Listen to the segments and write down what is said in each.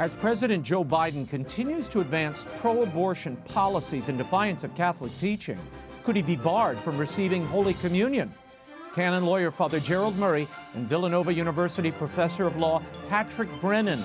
As President Joe Biden continues to advance pro-abortion policies in defiance of Catholic teaching, could he be barred from receiving Holy Communion? Canon lawyer Father GERALD MURRAY and Villanova University professor of law Patrick Brennan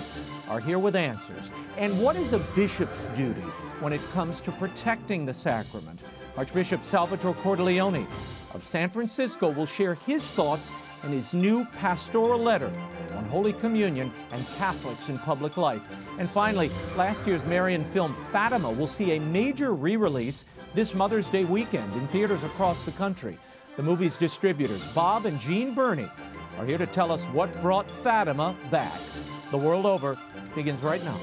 are here with answers. And what is a bishop's duty when it comes to protecting the sacrament? Archbishop Salvatore Cordileone of San Francisco will share his thoughts in his new pastoral letter on Holy Communion and Catholics in public life. And finally, last year's Marian film Fatima will see a major re-release this Mother's Day weekend in theaters across the country. The movie's distributors, Bob and JEANNE BERNEY, are here to tell us what brought Fatima back. The World Over begins right now.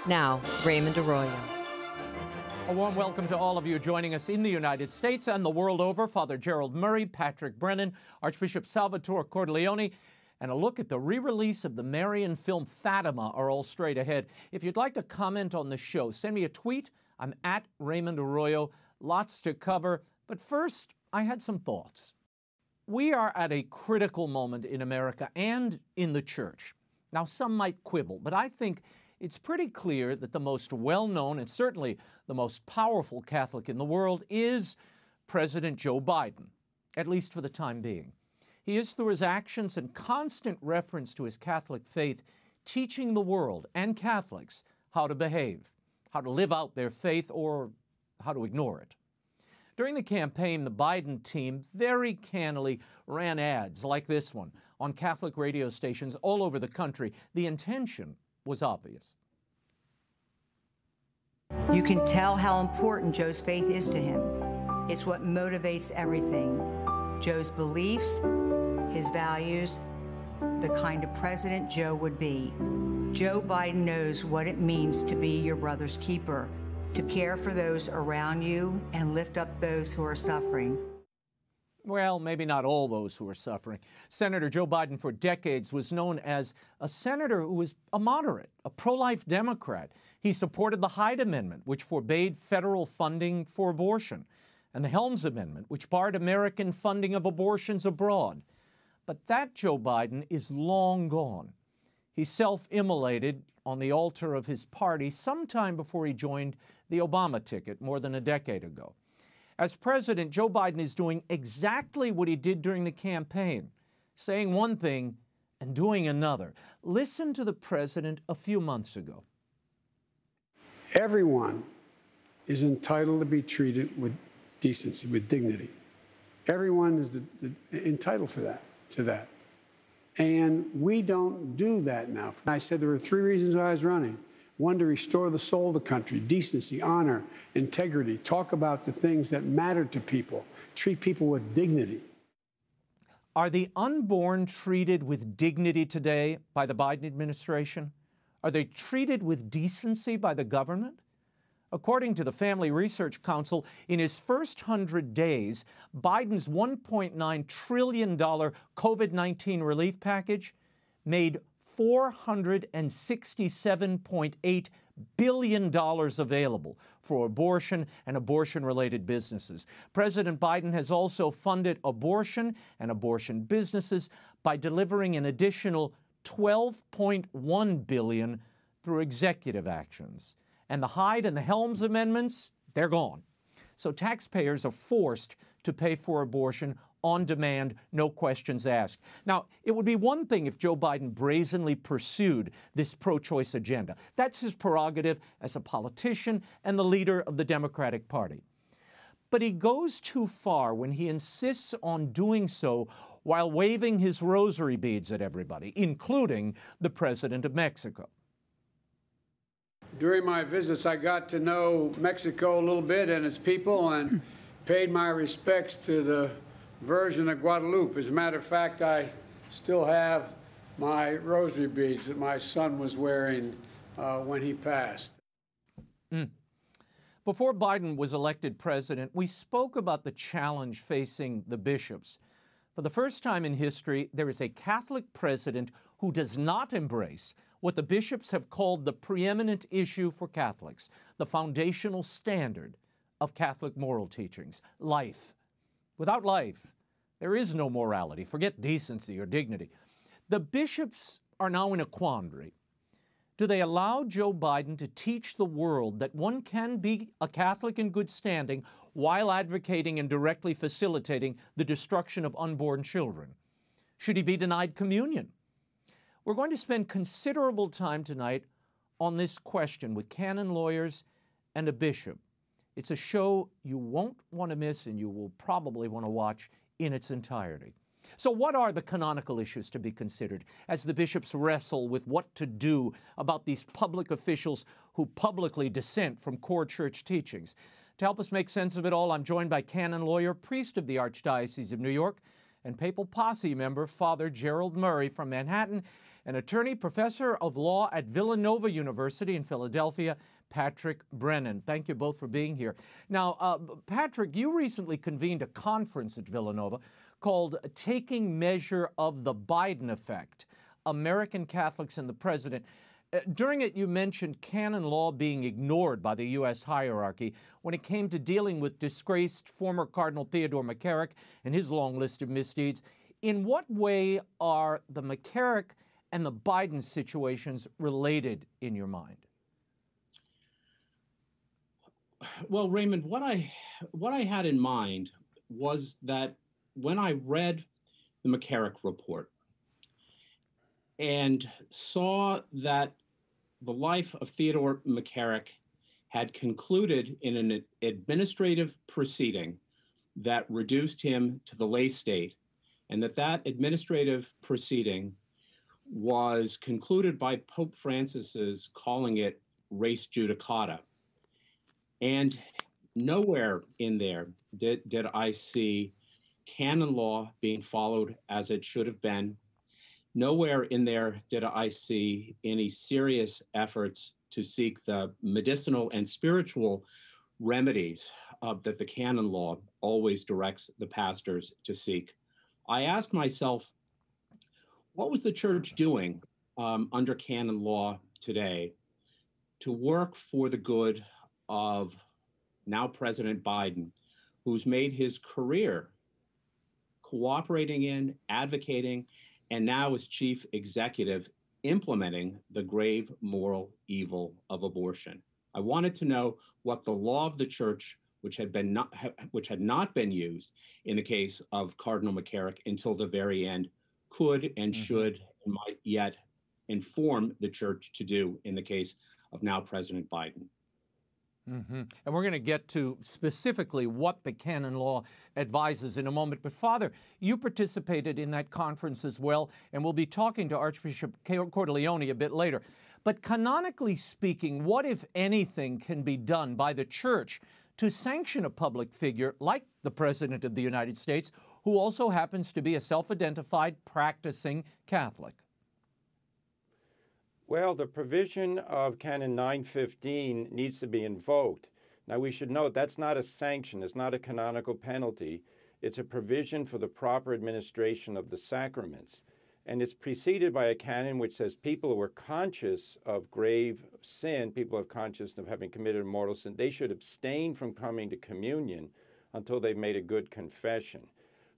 Now, Raymond Arroyo. A warm welcome to all of you joining us in the United States and the world over. Father GERALD MURRAY, Patrick Brennan, Archbishop Salvatore Cordileone, and a look at the re-release of the Marian film Fatima are all straight ahead. If you'd like to comment on the show, send me a tweet. I'm at Raymond Arroyo. Lots to cover. But first, I had some thoughts. We are at a critical moment in America and in the church. Now, some might quibble, but I think it's pretty clear that the most well-known and certainly the most powerful Catholic in the world is President Joe Biden, at least for the time being. He is, through his actions and constant reference to his Catholic faith, teaching the world and Catholics how to behave, how to live out their faith, or how to ignore it. During the campaign, the Biden team very cannily ran ads like this one on Catholic radio stations all over the country. The intention was obvious. You can tell how important Joe's faith is to him. It's what motivates everything. Joe's beliefs, his values, the kind of president Joe would be. Joe Biden knows what it means to be your brother's keeper, to care for those around you and lift up those who are suffering. Well, maybe not all those who are suffering. Senator Joe Biden for decades was known as a senator who was a moderate, a pro-life Democrat. He supported the Hyde Amendment, which forbade federal funding for abortion, and the Helms Amendment, which barred American funding of abortions abroad. But that Joe Biden is long gone. He self-immolated on the altar of his party sometime before he joined the Obama ticket more than a decade ago. As president, Joe Biden is doing exactly what he did during the campaign, saying one thing and doing another. Listen to the president a few months ago. Everyone is entitled to be treated with decency, with dignity. Everyone is entitled to that. And we don't do that now. I said there were 3 reasons I was running. 1, to restore the soul of the country, decency, honor, integrity, talk about the things that matter to people, treat people with dignity. Are the unborn treated with dignity today by the Biden administration? Are they treated with decency by the government? According to the Family Research Council, in his first 100 days, Biden's $1.9 trillion COVID-19 relief package made $467.8 billion available for abortion and abortion-related businesses. President Biden has also funded abortion and abortion businesses by delivering an additional $12.1 billion through executive actions. And the Hyde and the Helms amendments, they're gone. So taxpayers are forced to pay for abortion on demand, no questions asked. Now, it would be one thing if Joe Biden brazenly pursued this pro-choice agenda. That's his prerogative as a politician and the leader of the Democratic Party. But he goes too far when he insists on doing so while waving his rosary beads at everybody, including the president of Mexico. During my visits, I got to know Mexico a little bit and its people and paid my respects to the Virgin of Guadalupe. As a matter of fact, I still have my rosary beads that my son was wearing when he passed. Before Biden was elected president, we spoke about the challenge facing the bishops. For the first time in history, there is a Catholic president who does not embrace what the bishops have called the preeminent issue for Catholics, the foundational standard of Catholic moral teachings, life. Without life, there is no morality. Forget decency or dignity. The bishops are now in a quandary. Do they allow Joe Biden to teach the world that one can be a Catholic in good standing while advocating and directly facilitating the destruction of unborn children? Should he be denied communion? We're going to spend considerable time tonight on this question with canon lawyers and a bishop. It's a show you won't want to miss, and you will probably want to watch in its entirety. So what are the canonical issues to be considered as the bishops wrestle with what to do about these public officials who publicly dissent from core church teachings? To help us make sense of it all, I'm joined by canon lawyer, priest of the Archdiocese of New York, and papal posse member, Father GERALD MURRAY from Manhattan, and attorney, professor of law at Villanova University in Philadelphia, Patrick Brennan. Thank you both for being here. Now, Patrick, you recently convened a conference at Villanova called Taking Measure of the Biden Effect, American Catholics and the President. During it, you mentioned canon law being ignored by the U.S. hierarchy when it came to dealing with disgraced former Cardinal Theodore McCarrick and his long list of misdeeds. In what way are the McCarrick and the Biden situations related in your mind? Well, Raymond, what I had in mind was that when I read the McCarrick report and saw that the life of Theodore McCarrick had concluded in an administrative proceeding that reduced him to the lay state, and that administrative proceeding was concluded by Pope Francis's calling it res judicata. And nowhere in there did I see canon law being followed as it should have been. Nowhere in there did I see any serious efforts to seek the medicinal and spiritual remedies that the canon law always directs the pastors to seek. I asked myself, what was the church doing under canon law today to work for the good of now President Biden, who's made his career cooperating in, advocating, and now as chief executive, implementing the grave moral evil of abortion? I wanted to know what the law of the church, which had not been used in the case of Cardinal McCarrick until the very end, could and should and might yet inform the church to do in the case of now President Biden. And we're going to get to specifically what the canon law advises in a moment. But Father, you participated in that conference as well, and we'll be talking to Archbishop Cordileone a bit later. But canonically speaking, what, if anything, can be done by the church to sanction a public figure like the President of the United States, who also happens to be a self-identified practicing Catholic? Well, the provision of Canon 915 needs to be invoked. Now, we should note that's not a sanction. It's not a canonical penalty. It's a provision for the proper administration of the sacraments. And it's preceded by a canon which says people who are conscious of grave sin, people who are conscious of having committed a mortal sin, they should abstain from coming to communion until they've made a good confession.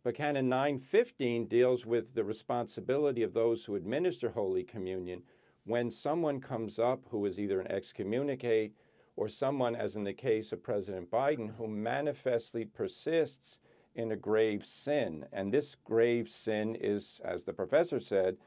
But Canon 915 deals with the responsibility of those who administer Holy Communion when someone comes up who is either an excommunicate or someone, as in the case of President Biden, who manifestly persists in a grave sin. And this grave sin is, as the professor said,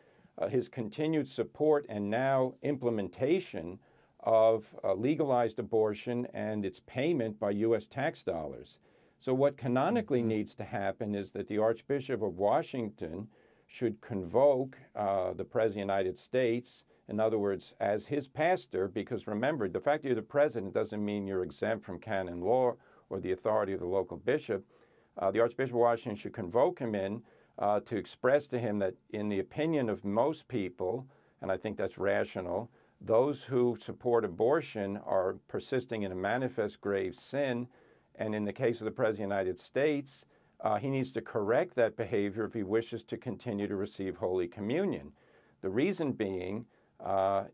his continued support and now implementation of legalized abortion and its payment by U.S. tax dollars. So what canonically needs to happen is that the Archbishop of Washington should convoke the President of the United States, in other words, as his pastor, because remember, the fact that you're the president doesn't mean you're exempt from canon law or the authority of the local bishop. The Archbishop of Washington should convoke him in to express to him that in the opinion of most people, and I think that's rational, Those who support abortion are persisting in a manifest grave sin, and in the case of the President of the United States, he needs to correct that behavior if he wishes to continue to receive Holy Communion. The reason being,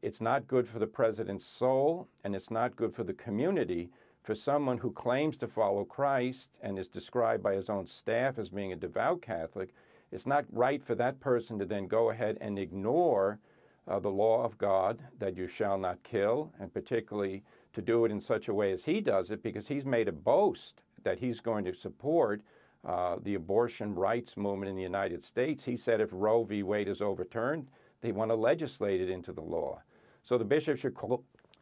it's not good for the President's soul, and it's not good for the community for someone who claims to follow Christ and is described by his own staff as being a devout Catholic. It's not right for that person to then go ahead and ignore the law of God that you shall not kill, and particularly to do it in such a way as he does it, because he's made a boast that he's going to support the abortion rights movement in the United States. He said if Roe v. Wade is overturned, they want to legislate it into the law. So the bishop should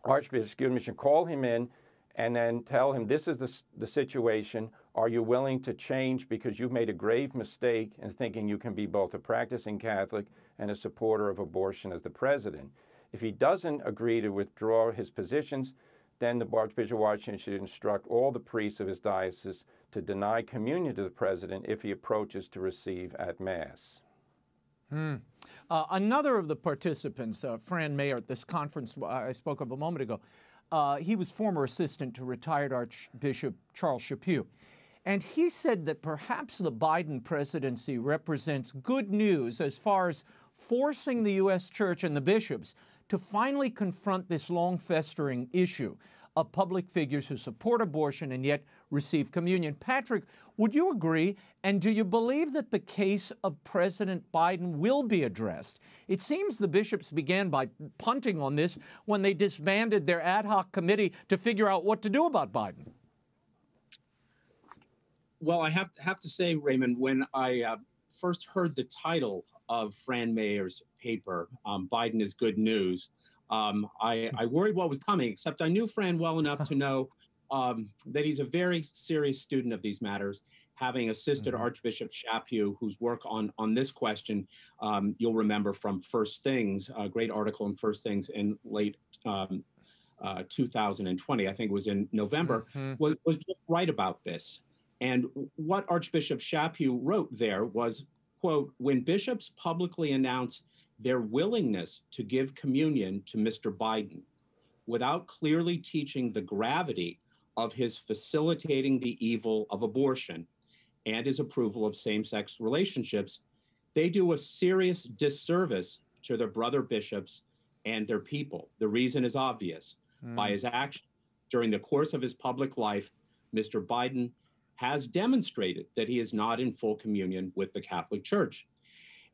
Archbishop should call him in and then tell him, this is the situation. Are you willing to change because you've made a grave mistake in thinking you can be both a practicing Catholic and a supporter of abortion as the president? If he doesn't agree to withdraw his positions, then the Archbishop of Washington should instruct all the priests of his diocese to deny communion to the president if he approaches to receive at Mass. Another of the participants, Fran Mayer, at this conference I spoke of a moment ago, he was former assistant to retired Archbishop Charles Chaput. And he said that perhaps the Biden presidency represents good news as far as forcing the U.S. Church and the bishops to finally confront this long-festering issue of public figures who support abortion and yet receive communion. Patrick, would you agree? And do you believe that the case of President Biden will be addressed? It seems the bishops began by punting on this when they disbanded their ad hoc committee to figure out what to do about Biden. Well, I have to say, Raymond, when I first heard the title of Fran Mayer's paper, Biden is Good News, I worried what was coming, except I knew Fran well enough to know that he's a very serious student of these matters, having assisted Archbishop Chaput, whose work on this question, you'll remember from First Things, a great article in First Things in late 2020, I think it was in November, was just right about this. And what Archbishop Chaput wrote there was, quote, when bishops publicly announce their willingness to give communion to Mr. Biden without clearly teaching the gravity of his facilitating the evil of abortion and his approval of same-sex relationships, they do a serious disservice to their brother bishops and their people. The reason is obvious. By his actions during the course of his public life, Mr. Biden has demonstrated that he is not in full communion with the Catholic Church.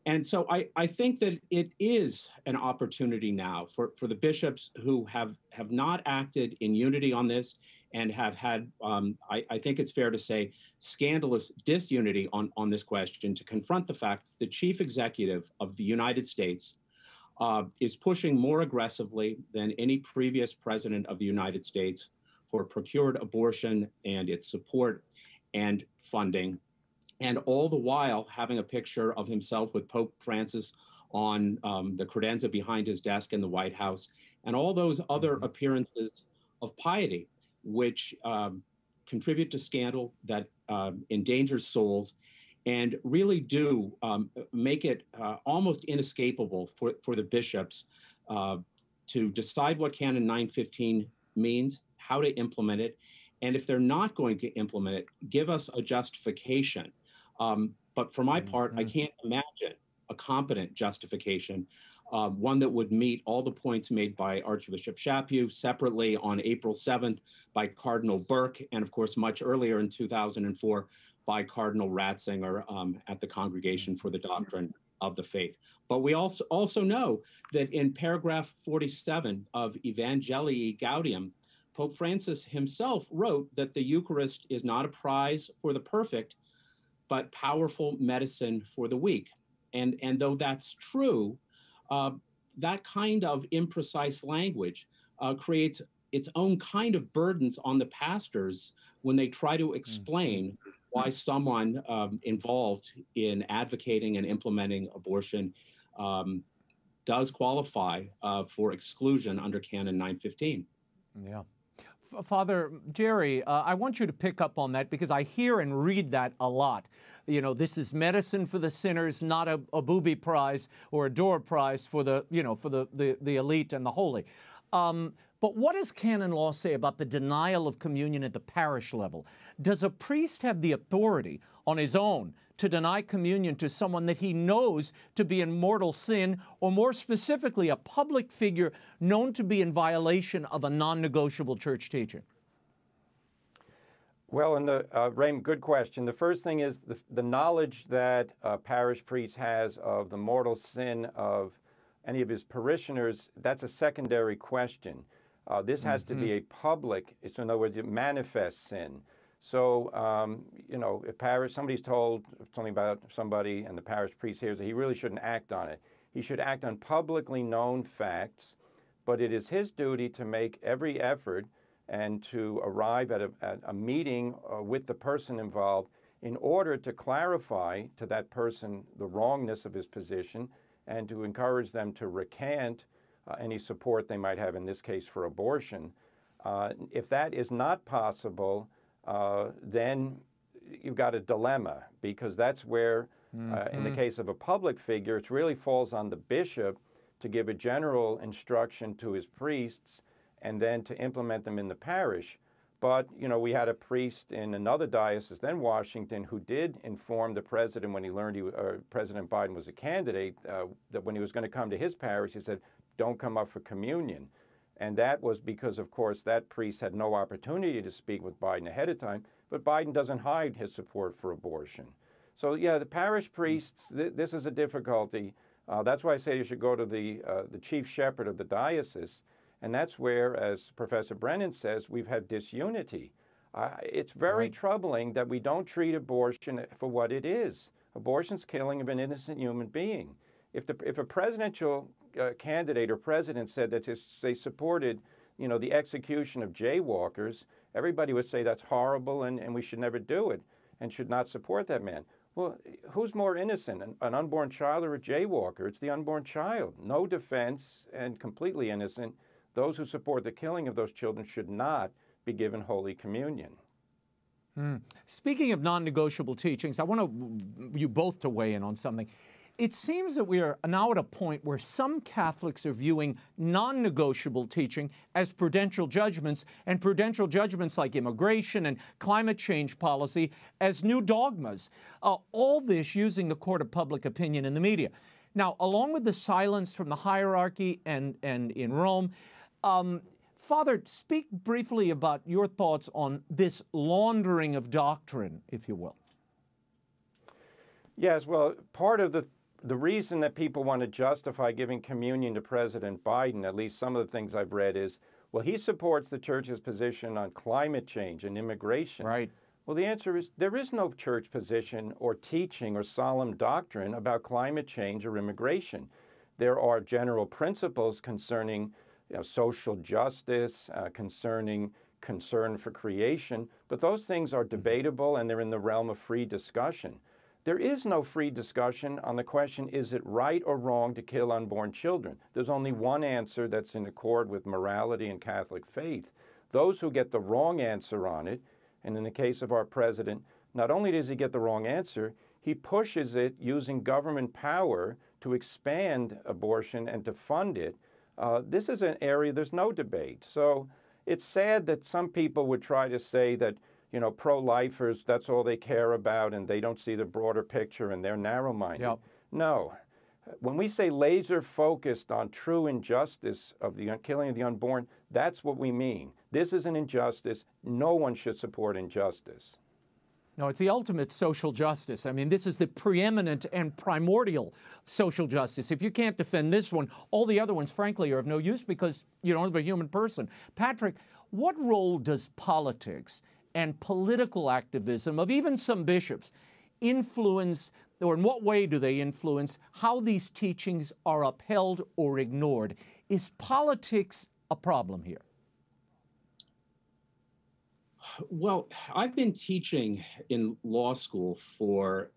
And so I think that it is an opportunity now for the bishops who have not acted in unity on this and have had, I think it's fair to say, scandalous disunity on this question, to confront the fact that the chief executive of the United States is pushing more aggressively than any previous president of the United States for procured abortion and its support and funding, and all the while having a picture of himself with Pope Francis on the credenza behind his desk in the White House, and all those other appearances of piety, which contribute to scandal that endangers souls and really do make it almost inescapable for the bishops to decide what Canon 915 means, how to implement it, and if they're not going to implement it, give us a justification. But for my part, I can't imagine a competent justification, one that would meet all the points made by Archbishop Chaput, separately on April 7th by Cardinal Burke, and of course much earlier in 2004 by Cardinal Ratzinger at the Congregation for the Doctrine of the Faith. But we also know that in paragraph 47 of Evangelii Gaudium, Pope Francis himself wrote that the Eucharist is not a prize for the perfect, but powerful medicine for the weak. And though that's true, that kind of imprecise language creates its own kind of burdens on the pastors when they try to explain why someone involved in advocating and implementing abortion does qualify for exclusion under Canon 915. Yeah. Father Jerry, I want you to pick up on that because I hear and read that a lot. You know, this is medicine for the sinners, not a booby prize or a door prize for the, you know, for the elite and the holy. But what does canon law say about the denial of communion at the parish level? Does a priest have the authority on his own to deny communion to someone that he knows to be in mortal sin, or more specifically, a public figure known to be in violation of a non-negotiable church teaching? Well, Raymond, good question. The first thing is the knowledge that a parish priest has of the mortal sin of any of his parishioners, that's a secondary question. This has to be a public, so in other words, a manifest sin. So, you know, if somebody's told something about somebody and the parish priest hears it, he really shouldn't act on it. He should act on publicly known facts, but it is his duty to make every effort and to arrive at a meeting with the person involved in order to clarify to that person the wrongness of his position and to encourage them to recant any support they might have, in this case, for abortion. If that is not possible, then you've got a dilemma, because that's where, in the case of a public figure, it really falls on the bishop to give a general instruction to his priests and then to implement them in the parish. But, you know, we had a priest in another diocese, then Washington, who did inform the president when he learned President Biden was a candidate, that when he was going to come to his parish, he said, don't come up for communion. And that was because, of course, that priest had no opportunity to speak with Biden ahead of time, but Biden doesn't hide his support for abortion. So, yeah, the parish priests, this is a difficulty. That's why I say you should go to the chief shepherd of the diocese, and that's where, as Professor Brennan says, we've had disunity. It's very troubling that we don't treat abortion for what it is. Abortion's killing of an innocent human being. If a presidential candidate or president said that they supported, you know, the execution of jaywalkers, everybody would say that's horrible and we should never do it and should not support that man. Well, who's more innocent, an unborn child or a jaywalker? It's the unborn child. No defense and completely innocent. Those who support the killing of those children should not be given Holy Communion. Speaking of non-negotiable teachings, I want you both to weigh in on something. It seems that we are now at a point where some Catholics are viewing non-negotiable teaching as prudential judgments, and prudential judgments like immigration and climate change policy as new dogmas. All this using the court of public opinion in the media. Now, along with the silence from the hierarchy and in Rome, Father, speak briefly about your thoughts on this laundering of doctrine, if you will. Yes, well, part of the reason that people want to justify giving communion to President Biden, at least some of the things I've read, is, well, he supports the church's position on climate change and immigration. Right. Well, the answer is there is no church position or teaching or solemn doctrine about climate change or immigration. There are general principles concerning social justice, concerning concern for creation, but those things are debatable and they're in the realm of free discussion. There is no free discussion on the question, is it right or wrong to kill unborn children? There's only one answer that's in accord with morality and Catholic faith. Those who get the wrong answer on it, and in the case of our president, not only does he get the wrong answer, he pushes it using government power to expand abortion and to fund it. This is an area there's no debate. So it's sad that some people would try to say that, you know, pro-lifers, that's all they care about and they don't see the broader picture and they're narrow-minded. Yep. No. When we say laser-focused on true injustice of the killing of the unborn, that's what we mean. This is an injustice. No one should support injustice. No, it's the ultimate social justice. I mean, this is the preeminent and primordial social justice. If you can't defend this one, all the other ones, frankly, are of no use because you don't have a human person. Patrick, what role does politics and political activism of even some bishops influence, or in what way do they influence how these teachings are upheld or ignored? Is politics a problem here? Well, I've been teaching in law school for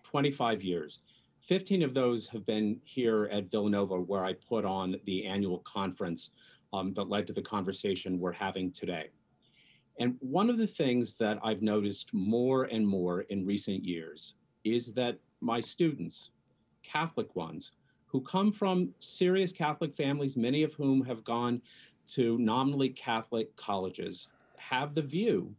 25 years. 15 of those have been here at Villanova, where I put on the annual conference that led to the conversation we're having today. And one of the things that I've noticed more and more in recent years is that my students, Catholic ones, who come from serious Catholic families, many of whom have gone to nominally Catholic colleges, have the view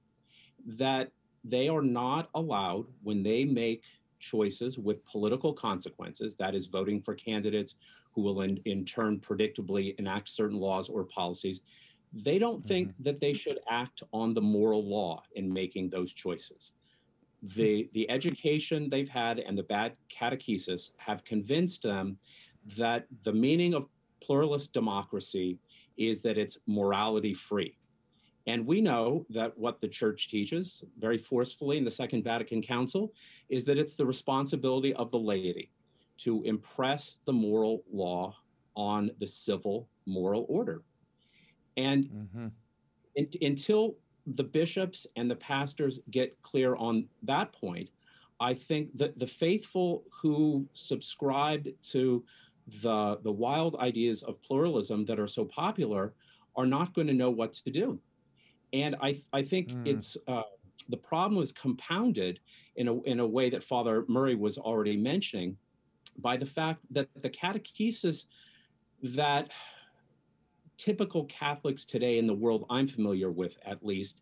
that they are not allowed, when they make choices with political consequences, that is voting for candidates who will in turn predictably enact certain laws or policies, they don't think that they should act on the moral law in making those choices. The education they've had and the bad catechesis have convinced them that the meaning of pluralist democracy is that it's morality free. And we know that what the church teaches very forcefully in the Second Vatican Council is that it's the responsibility of the laity to impress the moral law on the civil moral order. And until the bishops and the pastors get clear on that point, I think that the faithful who subscribed to the wild ideas of pluralism that are so popular are not going to know what to do. And I think it's the problem was compounded in a way that Father Murray was already mentioning by the fact that the catechesis that typical Catholics today in the world I'm familiar with, at least,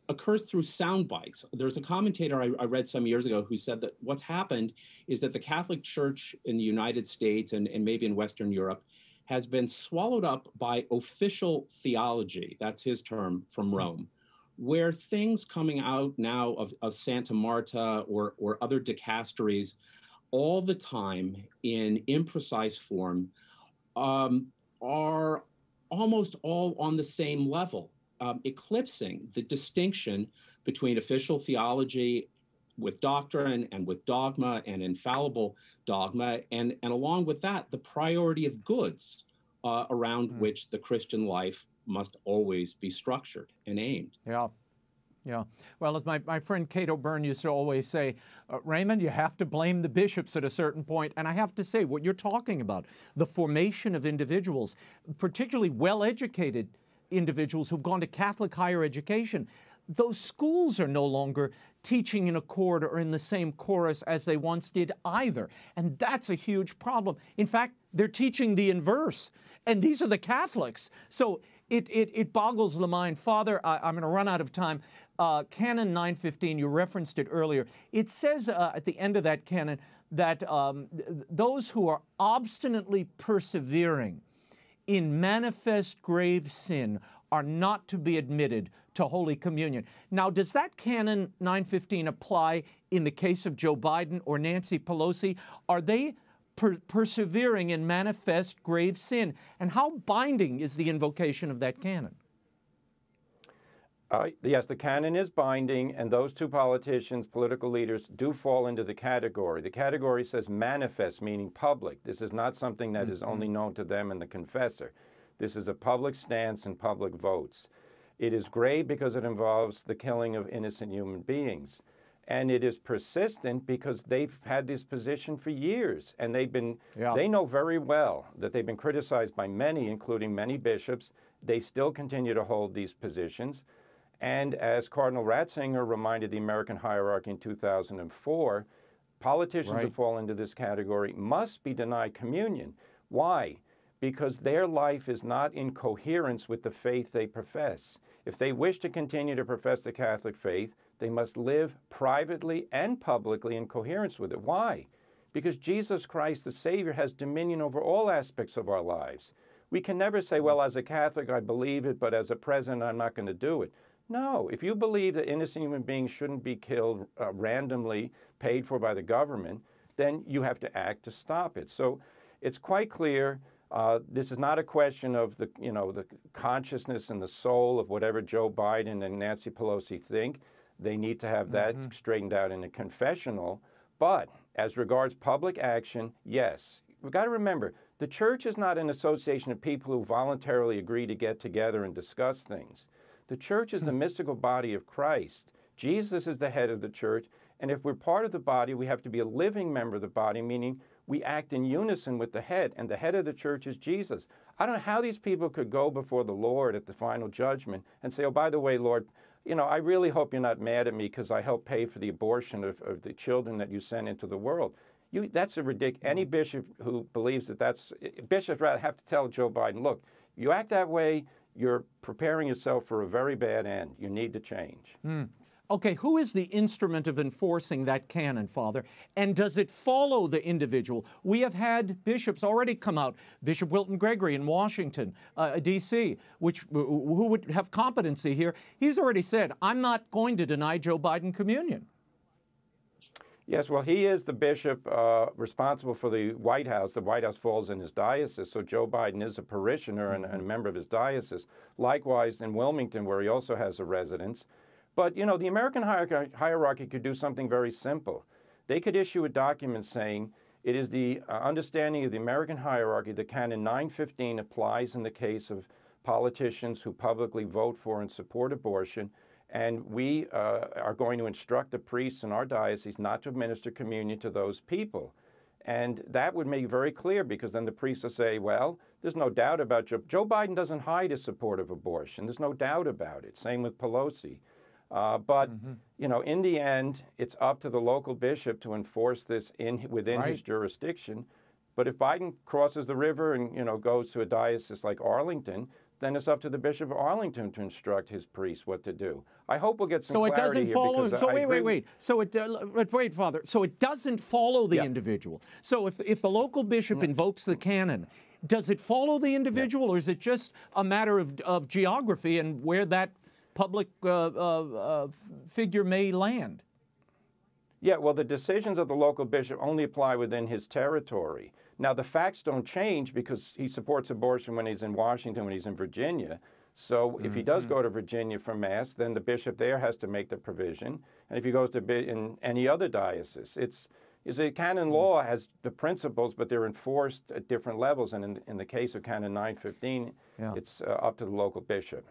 occurs through sound bites. There's a commentator I read some years ago who said that what's happened is that the Catholic Church in the United States and maybe in Western Europe has been swallowed up by official theology, that's his term, from Rome, where things coming out now of Santa Marta or other dicasteries all the time in imprecise form are almost all on the same level, eclipsing the distinction between official theology with doctrine and with dogma and infallible dogma, and along with that, the priority of goods around which the Christian life must always be structured and aimed. Yeah. Yeah. Well, as my friend Cato Byrne used to always say, Raymond, you have to blame the bishops at a certain point. And I have to say, what you're talking about, the formation of individuals, particularly well-educated individuals who've gone to Catholic higher education, those schools are no longer teaching in accord or in the same chorus as they once did either. And that's a huge problem. In fact, they're teaching the inverse. And these are the Catholics. So it boggles the mind. Father, I'm going to run out of time. Canon 915, you referenced it earlier. It says at the end of that canon that those who are obstinately persevering in manifest grave sin are not to be admitted to Holy Communion. Now, does that Canon 915 apply in the case of Joe Biden or Nancy Pelosi? Are they persevering in manifest grave sin? And how binding is the invocation of that canon? Yes, the canon is binding, and those two politicians, political leaders, do fall into the category. The category says manifest, meaning public. This is not something that is only known to them and the confessor. This is a public stance and public votes. It is grave because it involves the killing of innocent human beings. And it is persistent because they've had this position for years. And they know very well that they've been criticized by many, including many bishops. They still continue to hold these positions. And as Cardinal Ratzinger reminded the American hierarchy in 2004, politicians who fall into this category must be denied communion. Why? Because their life is not in coherence with the faith they profess. If they wish to continue to profess the Catholic faith, they must live privately and publicly in coherence with it. Why? Because Jesus Christ, the Savior, has dominion over all aspects of our lives. We can never say, well, as a Catholic, I believe it, but as a president, I'm not going to do it. No, if you believe that innocent human beings shouldn't be killed randomly, paid for by the government, then you have to act to stop it. So it's quite clear. This is not a question of the consciousness and the soul of whatever Joe Biden and Nancy Pelosi think. They need to have that straightened out in a confessional. But as regards public action, yes. We've got to remember, the church is not an association of people who voluntarily agree to get together and discuss things. The church is the mystical body of Christ. Jesus is the head of the church. And if we're part of the body, we have to be a living member of the body, meaning we act in unison with the head. And the head of the church is Jesus. I don't know how these people could go before the Lord at the final judgment and say, oh, by the way, Lord, you know, I really hope you're not mad at me because I helped pay for the abortion of the children that you sent into the world. That's a ridiculous. Any bishop who believes that bishops rather have to tell Joe Biden, look, you act that way, you're preparing yourself for a very bad end. You need to change. Okay, who is the instrument of enforcing that canon, Father? And does it follow the individual? We have had bishops already come out, Bishop Wilton Gregory in Washington, D.C., who would have competency here. He's already said, I'm not going to deny Joe Biden communion. Yes, well, he is the bishop responsible for the White House. The White House falls in his diocese, so Joe Biden is a parishioner and a member of his diocese. Likewise, in Wilmington, where he also has a residence. But, you know, the American hierarchy could do something very simple. They could issue a document saying it is the understanding of the American hierarchy that Canon 915 applies in the case of politicians who publicly vote for and support abortion. And we are going to instruct the priests in our diocese not to administer communion to those people. And that would make very clear, because then the priests will say, well, there's no doubt about Joe Biden doesn't hide his support of abortion. There's no doubt about it. Same with Pelosi. But, you know, in the end, it's up to the local bishop to enforce this within his jurisdiction. But if Biden crosses the river and, you know, goes to a diocese like Arlington, then it's up to the Bishop of Arlington to instruct his priests what to do. I hope we'll get some clarity here. So it doesn't follow. So wait. So wait, Father. So it doesn't follow the individual. So if the local bishop invokes the canon, does it follow the individual, or is it just a matter of geography and where that public figure may land? Yeah, well, the decisions of the local bishop only apply within his territory. Now, the facts don't change because he supports abortion when he's in Washington, when he's in Virginia. So if he does go to Virginia for Mass, then the bishop there has to make the provision. And if he goes to in any other diocese, it's a canon law has the principles, but they're enforced at different levels. And in the case of Canon 915, it's up to the local bishop.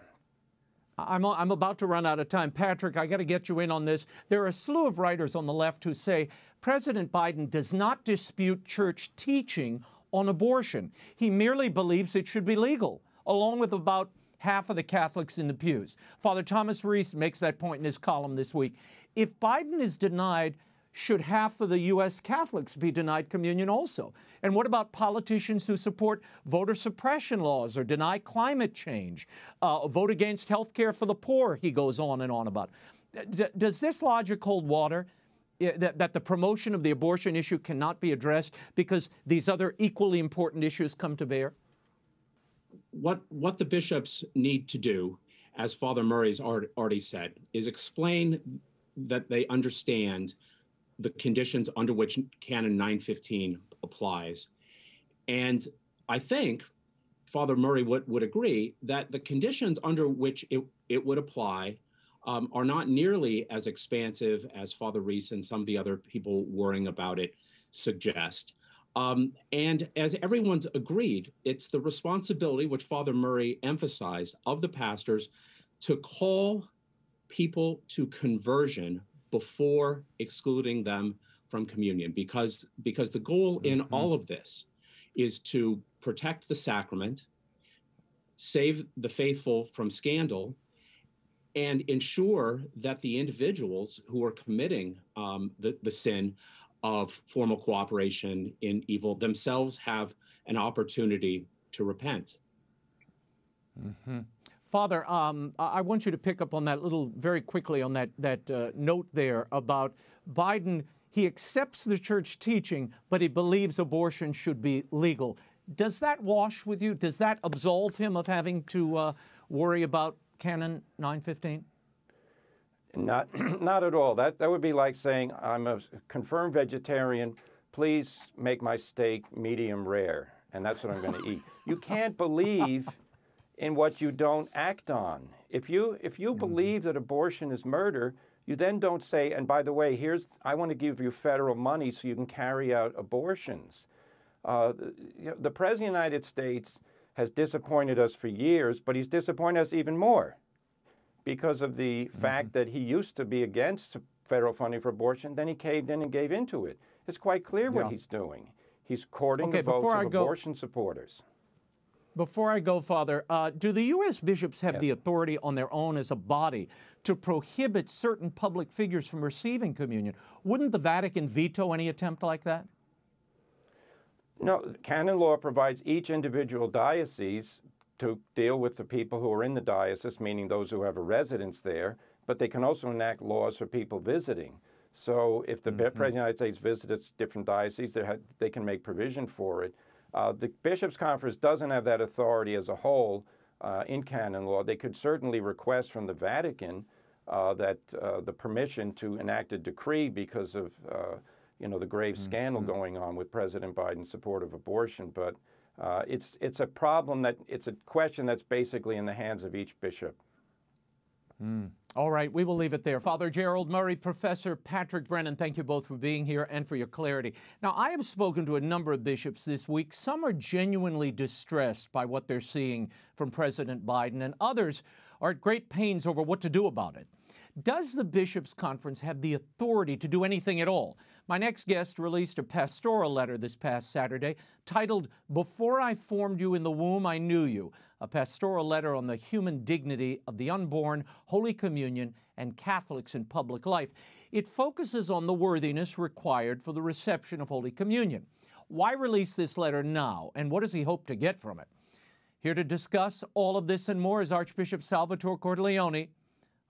I'm about to run out of time. Patrick, I got to get you in on this. There are a slew of writers on the left who say President Biden does not dispute church teaching on abortion. He merely believes it should be legal, along with about half of the Catholics in the pews. Father Thomas Reese makes that point in his column this week. If Biden is denied, should half of the U.S. Catholics be denied communion also? And what about politicians who support voter suppression laws or deny climate change, vote against health care for the poor, he goes on and on about? Does this logic hold water, that the promotion of the abortion issue cannot be addressed because these other equally important issues come to bear? What the bishops need to do, as Father Murray's already said, is explain that they understand the conditions under which Canon 915 applies. And I think Father Murray would agree that the conditions under which it would apply are not nearly as expansive as Father Reese and some of the other people worrying about it suggest. And as everyone's agreed, it's the responsibility, which Father Murray emphasized, of the pastors to call people to conversion before excluding them from communion, because the goal in all of this is to protect the sacrament, save the faithful from scandal, and ensure that the individuals who are committing the sin of formal cooperation in evil themselves have an opportunity to repent. Father, I want you to pick up on that very quickly on that note there about Biden. He accepts the church teaching, but he believes abortion should be legal. Does that wash with you? Does that absolve him of having to worry about Canon 915? Not at all. That would be like saying, I'm a confirmed vegetarian, please make my steak medium rare, and that's what I'm going to eat. You can't believe in what you don't act on. If you believe that abortion is murder, you then don't say, and by the way, I want to give you federal money so you can carry out abortions. The President of the United States has disappointed us for years, but he's disappointed us even more because of the fact that he used to be against federal funding for abortion, then he caved in and gave into it. It's quite clear what he's doing. He's courting the votes of abortion supporters. Before I go, Father, do the U.S. bishops have Yes. the authority on their own as a body to prohibit certain public figures from receiving communion? Wouldn't the Vatican veto any attempt like that? No, canon law provides each individual diocese to deal with the people who are in the diocese, meaning those who have a residence there, but they can also enact laws for people visiting. So if the President of the United States visits different dioceses, they can make provision for it. The Bishops' Conference doesn't have that authority as a whole in canon law. They could certainly request from the Vatican that the permission to enact a decree because of the grave scandal going on with President Biden's support of abortion. But it's a problem it's a question that's basically in the hands of each bishop. All right, we will leave it there. Father GERALD MURRAY, Professor Patrick Brennan, thank you both for being here and for your clarity. Now, I have spoken to a number of bishops this week. Some are genuinely distressed by what they're seeing from President Biden, and others are at great pains over what to do about it. Does the Bishops' Conference have the authority to do anything at all? My next guest released a pastoral letter this past Saturday titled, "Before I Formed You in the Womb, I Knew You," a pastoral letter on the human dignity of the unborn, Holy Communion, and Catholics in public life. It focuses on the worthiness required for the reception of Holy Communion. Why release this letter now, and what does he hope to get from it? Here to discuss all of this and more is Archbishop Salvatore Cordileone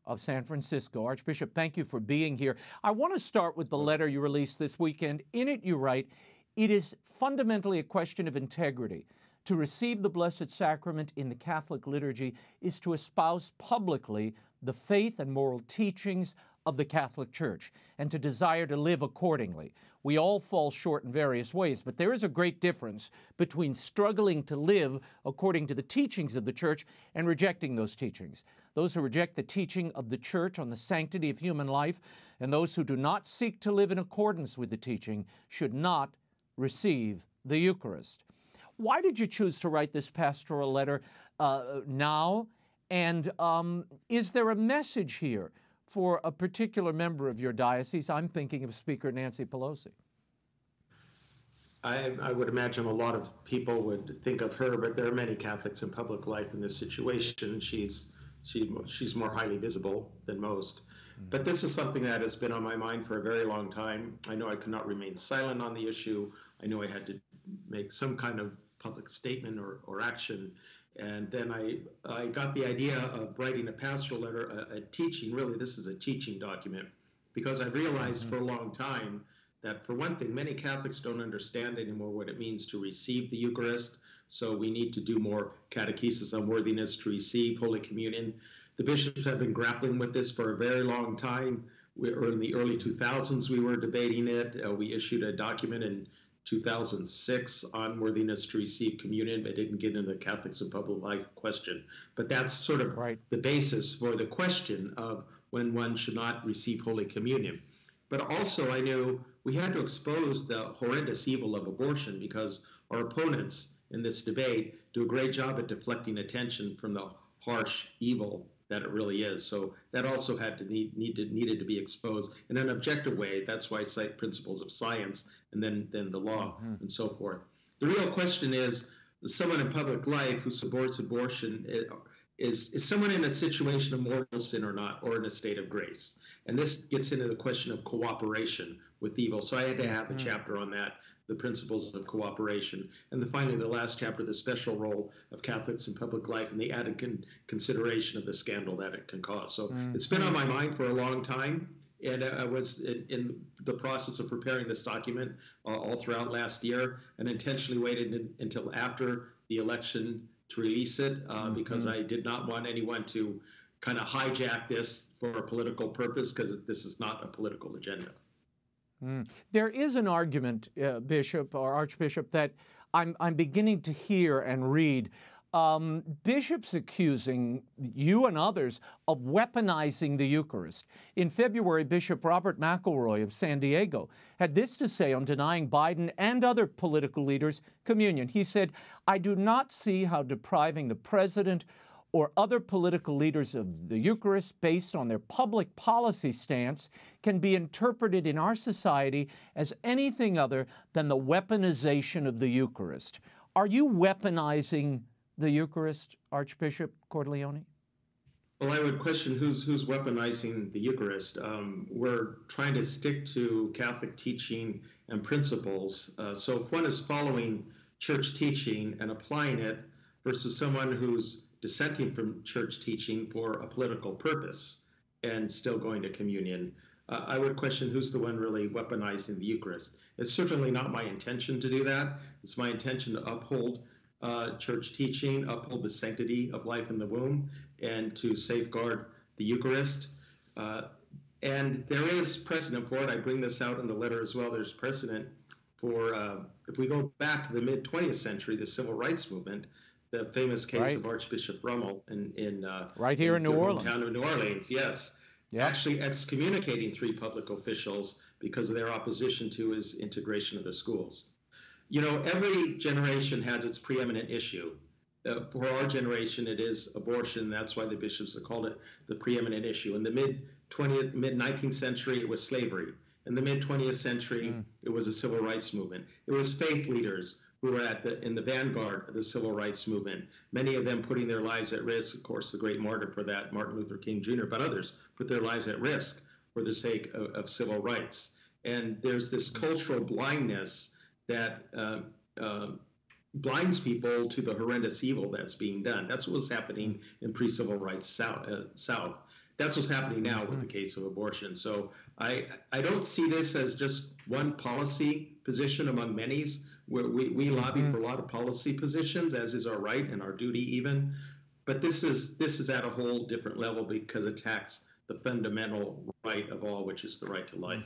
of San Francisco. Archbishop, thank you for being here. I want to start with the letter you released this weekend. In it, you write, "It is fundamentally a question of integrity. To receive the Blessed Sacrament in the Catholic liturgy is to espouse publicly the faith and moral teachings of the Catholic Church and to desire to live accordingly. We all fall short in various ways, but there is a great difference between struggling to live according to the teachings of the Church and rejecting those teachings. Those who reject the teaching of the Church on the sanctity of human life and those who do not seek to live in accordance with the teaching should not receive the Eucharist." Why did you choose to write this pastoral letter now? And is there a message here for a particular member of your diocese? I'm thinking of Speaker Nancy Pelosi. I would imagine a lot of people would think of her, but there are many Catholics in public life in this situation. She's more highly visible than most. But this is something that has been on my mind for a very long time. I know I could not remain silent on the issue. I knew I had to make some kind of public statement or action. And then I got the idea of writing a pastoral letter, a teaching. Really, this is a teaching document, because I realized for a long time that, for one thing, many Catholics don't understand anymore what it means to receive the Eucharist. So we need to do more catechesis on worthiness to receive Holy Communion. The bishops have been grappling with this for a very long time. In the early 2000s, we were debating it. We issued a document in 2006 on worthiness to receive communion, but didn't get into the Catholics in public life question. But that's sort of the basis for the question of when one should not receive Holy Communion. But also I knew we had to expose the horrendous evil of abortion, because our opponents in this debate do a great job at deflecting attention from the harsh evil that it really is. So that also had to needed to be exposed in an objective way. That's why I cite principles of science and then the law and so forth. The real question is someone in public life who supports abortion is someone in a situation of mortal sin or not, or in a state of grace. And this gets into the question of cooperation with evil. So I had to have a chapter on that, the principles of cooperation. And finally, the last chapter, the special role of Catholics in public life and the added consideration of the scandal that it can cause. So it's been on my mind for a long time. And I was in the process of preparing this document all throughout last year, and intentionally waited until after the election to release it, because I did not want anyone to kind of hijack this for a political purpose, because this is not a political agenda. There is an argument, Bishop or Archbishop, that I'm beginning to hear and read. Bishops accusing you and others of weaponizing the Eucharist. In February, Bishop Robert McElroy of San Diego had this to say on denying Biden and other political leaders communion. He said, "I do not see how depriving the president or other political leaders of the Eucharist based on their public policy stance can be interpreted in our society as anything other than the weaponization of the Eucharist." Are you weaponizing the Eucharist, Archbishop Cordileone? Well, I would question who's weaponizing the Eucharist. We're trying to stick to Catholic teaching and principles. So if one is following church teaching and applying it versus someone who's dissenting from church teaching for a political purpose and still going to communion, I would question who's the one really weaponizing the Eucharist. It's certainly not my intention to do that. It's my intention to uphold church teaching, uphold the sanctity of life in the womb, and to safeguard the Eucharist. And there is precedent for it. I bring this out in the letter as well. There's precedent for, if we go back to the mid-20th century, the Civil Rights Movement, the famous case of Archbishop Rummel in right here in New Orleans. Town of New Orleans, yes. Yep. Actually excommunicating 3 public officials because of their opposition to his integration of the schools. You know, every generation has its preeminent issue. For our generation, it is abortion. That's why the bishops have called it the preeminent issue. In the mid-19th century, it was slavery. In the mid-20th century, it was a civil rights movement. It was faith leaders who were in the vanguard of the civil rights movement, many of them putting their lives at risk. Of course, the great martyr for that, Martin Luther King Jr., but others put their lives at risk for the sake of civil rights. And there's this cultural blindness that blinds people to the horrendous evil that's being done. That's what was happening in pre-civil rights South. That's what's happening now with the case of abortion. So I don't see this as just one policy position among many. We lobby for a lot of policy positions, as is our right and our duty even. But this is at a whole different level because it attacks the fundamental right of all, which is the right to life.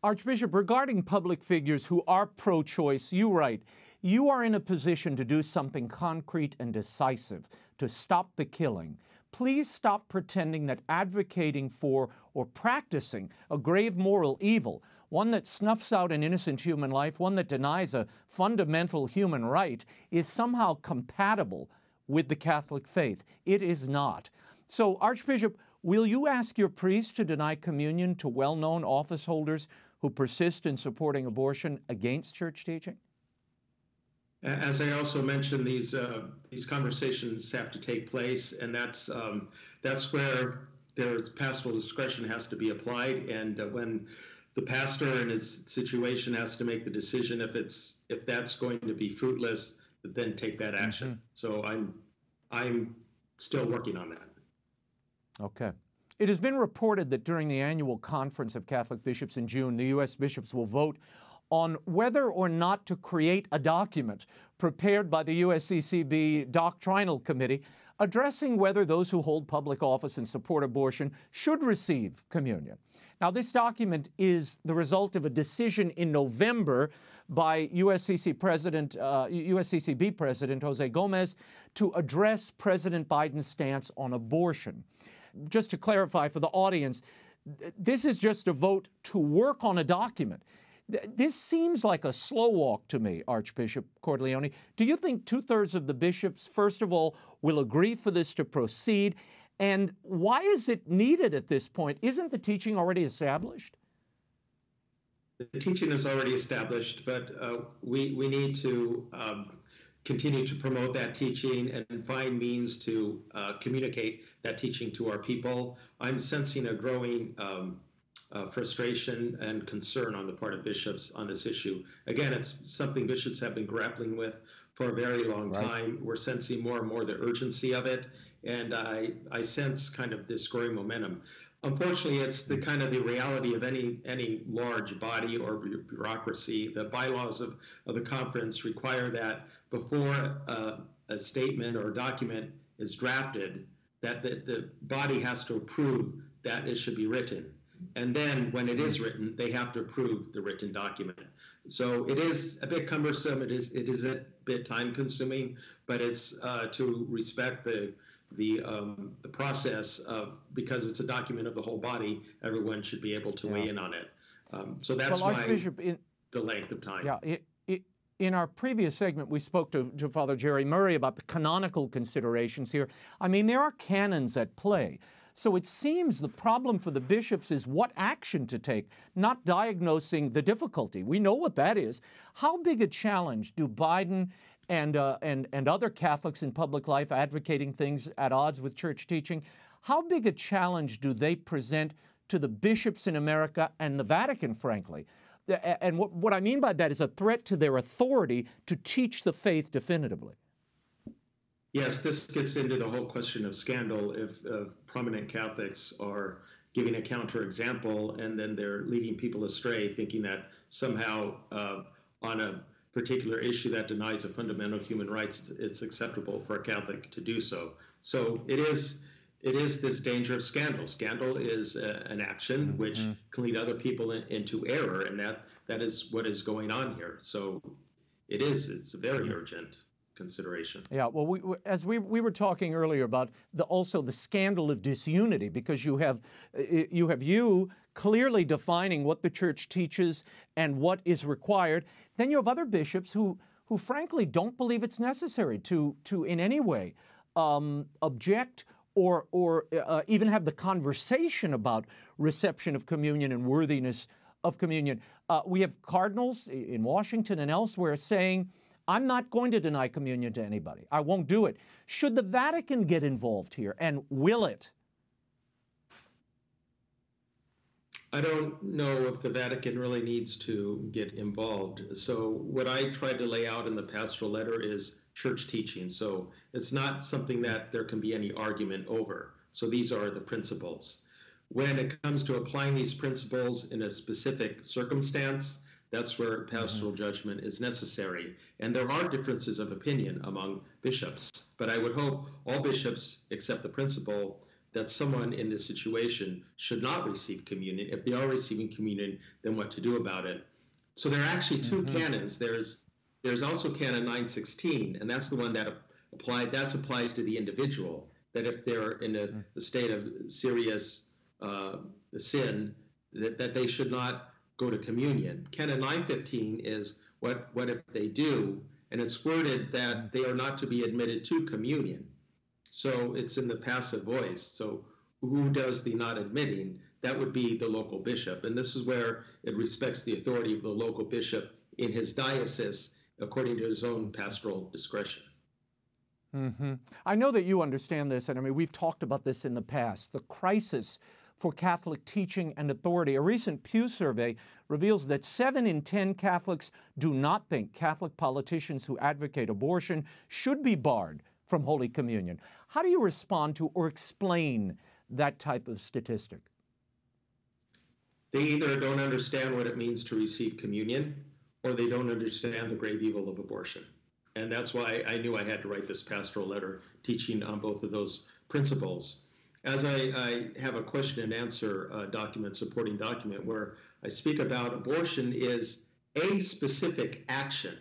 Archbishop, regarding public figures who are pro-choice, you write, you are in a position to do something concrete and decisive to stop the killing. Please stop pretending that advocating for or practicing a grave moral evil, one that snuffs out an innocent human life, one that denies a fundamental human right, is somehow compatible with the Catholic faith. It is not. So, Archbishop, will you ask your priest to deny communion to well-known office holders who persist in supporting abortion against church teaching? As I also mentioned, these conversations have to take place, and that's where there's pastoral discretion has to be applied. And when the pastor in his situation has to make the decision if that's going to be fruitless, then take that action. So I'm still working on that. Okay. It has been reported that during the annual Conference of Catholic Bishops in June, the U.S. bishops will vote on whether or not to create a document prepared by the USCCB Doctrinal Committee addressing whether those who hold public office and support abortion should receive communion. Now, this document is the result of a decision in November by USCCB President Jose Gomez to address President Biden's stance on abortion. Just to clarify for the audience, this is just a vote to work on a document. This seems like a slow walk to me, Archbishop Cordileone. Do you think 2/3 of the bishops, first of all, will agree for this to proceed? And why is it needed at this point? Isn't the teaching already established? The teaching is already established, but we need to continue to promote that teaching and find means to communicate that teaching to our people. I'm sensing a growing frustration and concern on the part of bishops on this issue. Again, it's something bishops have been grappling with for a very long time. We're sensing more and more the urgency of it, and I sense kind of this growing momentum. Unfortunately, it's the kind of the reality of any large body or bureaucracy. The bylaws of the conference require that before a statement or a document is drafted, that the body has to approve that it should be written. And then when it is written, they have to approve the written document. So it is a bit cumbersome. It is a bit time consuming, but it's to respect the process of, because it's a document of the whole body, everyone should be able to weigh in on it. So that's why the length of time. Yeah, in our previous segment, we spoke to Father Jerry Murray about the canonical considerations here. I mean, there are canons at play. So it seems the problem for the bishops is what action to take, not diagnosing the difficulty. We know what that is. How big a challenge do Biden and other Catholics in public life advocating things at odds with church teaching. How big a challenge do they present to the bishops in America and the Vatican, frankly? And what I mean by that is a threat to their authority to teach the faith definitively. Yes, this gets into the whole question of scandal. If prominent Catholics are giving a counterexample and then they're leading people astray, thinking that somehow on a particular issue that denies a fundamental human rights, it's acceptable for a Catholic to do so. So it is this danger of scandal. Scandal is an action which can lead other people into error, and that is what is going on here. So it's a very urgent consideration. Yeah, well, as we were talking earlier about also the scandal of disunity, because you have you clearly defining what the church teaches and what is required. Then you have other bishops who frankly don't believe it's necessary to in any way object or even have the conversation about reception of communion and worthiness of communion. We have cardinals in Washington and elsewhere saying, I'm not going to deny communion to anybody. I won't do it. Should the Vatican get involved here, and will it? I don't know if the Vatican really needs to get involved. So what I tried to lay out in the pastoral letter is church teaching. So it's not something that there can be any argument over. So these are the principles. When it comes to applying these principles in a specific circumstance, that's where pastoral judgment is necessary. And there are differences of opinion among bishops, but I would hope all bishops accept the principle that someone in this situation should not receive communion. If they are receiving communion, then what to do about it. So there are actually two canons. There's also Canon 916, and that's the one that applies to the individual, that if they're in a state of serious sin, that they should not go to communion. Canon 915 is what if they do, and it's worded that they are not to be admitted to communion. So it's in the passive voice. So who does the not admitting? That would be the local bishop. And this is where it respects the authority of the local bishop in his diocese according to his own pastoral discretion. I know that you understand this, and I mean, we've talked about this in the past, the crisis for Catholic teaching and authority. A recent Pew survey reveals that 7 in 10 Catholics do not think Catholic politicians who advocate abortion should be barred from Holy Communion. How do you respond to or explain that type of statistic? They either don't understand what it means to receive communion, or they don't understand the grave evil of abortion. And that's why I knew I had to write this pastoral letter teaching on both of those principles. As I have a question and answer supporting document, where I speak about abortion is a specific action.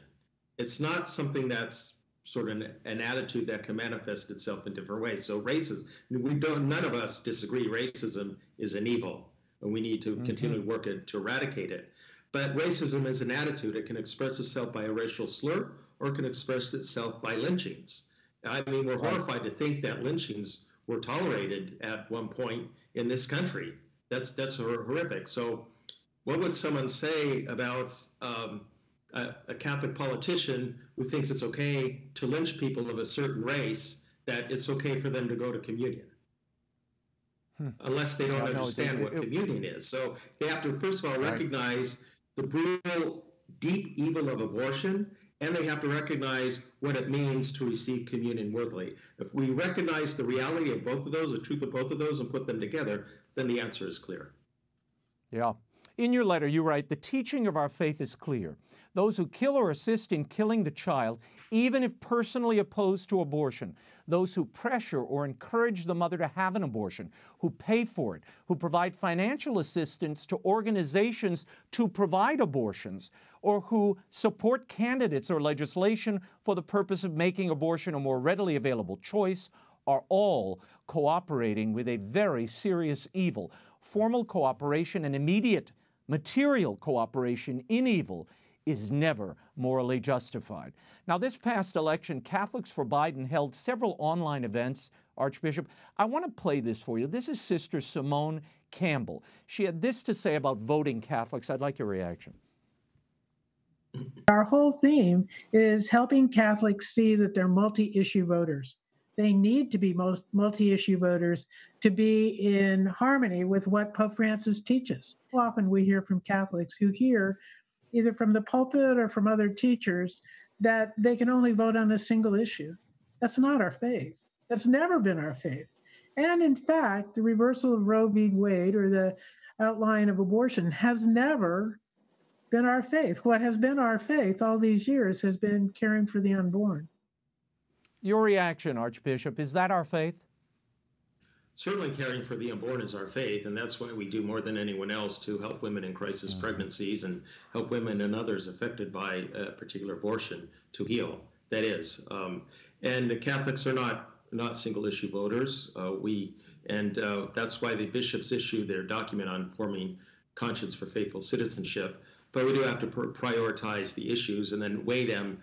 It's not something that's sort of an attitude that can manifest itself in different ways. So racism, none of us disagree racism is an evil, and we need to continue to work to eradicate it. But racism is an attitude. It can express itself by a racial slur, or it can express itself by lynchings. I mean, we're horrified to think that lynchings were tolerated at one point in this country. That's horrific. So what would someone say about a Catholic politician who thinks it's okay to lynch people of a certain race, that it's okay for them to go to communion? Unless they don't understand what communion is. So they have to, first of all, recognize the brutal, deep evil of abortion, and they have to recognize what it means to receive communion worthily. If we recognize the reality of both of those, the truth of both of those, and put them together, then the answer is clear. Yeah. In your letter, you write, the teaching of our faith is clear. Those who kill or assist in killing the child, even if personally opposed to abortion, those who pressure or encourage the mother to have an abortion, who pay for it, who provide financial assistance to organizations to provide abortions, or who support candidates or legislation for the purpose of making abortion a more readily available choice, are all cooperating with a very serious evil. Formal cooperation and immediate material cooperation in evil is never morally justified. Now, this past election, Catholics for Biden held several online events, Archbishop. I want to play this for you. This is Sister Simone Campbell. She had this to say about voting Catholics. I'd like your reaction. Our whole theme is helping Catholics see that they're multi-issue voters. They need to be multi-issue voters to be in harmony with what Pope Francis teaches. Often we hear from Catholics who hear, either from the pulpit or from other teachers, that they can only vote on a single issue. That's not our faith. That's never been our faith. And in fact, the reversal of Roe v. Wade, or the outline of abortion, has never been our faith. What has been our faith all these years has been caring for the unborn. Your reaction, Archbishop, is that our faith? Certainly caring for the unborn is our faith, and that's why we do more than anyone else to help women in crisis pregnancies and help women and others affected by a particular abortion to heal. That is. And the Catholics are not single-issue voters. That's why the bishops issue their document on forming conscience for faithful citizenship. But we do have to prioritize the issues and then weigh them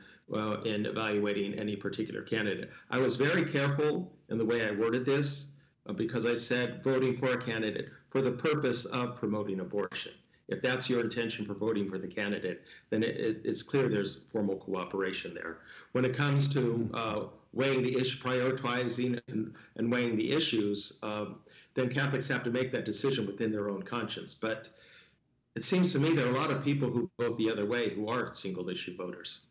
in evaluating any particular candidate. I was very careful in the way I worded this because I said voting for a candidate for the purpose of promoting abortion. If that's your intention for voting for the candidate, then it's clear there's formal cooperation there. When it comes to weighing the issue, prioritizing and weighing the issues, then Catholics have to make that decision within their own conscience. But it seems to me there are a lot of people who vote the other way who are single-issue voters.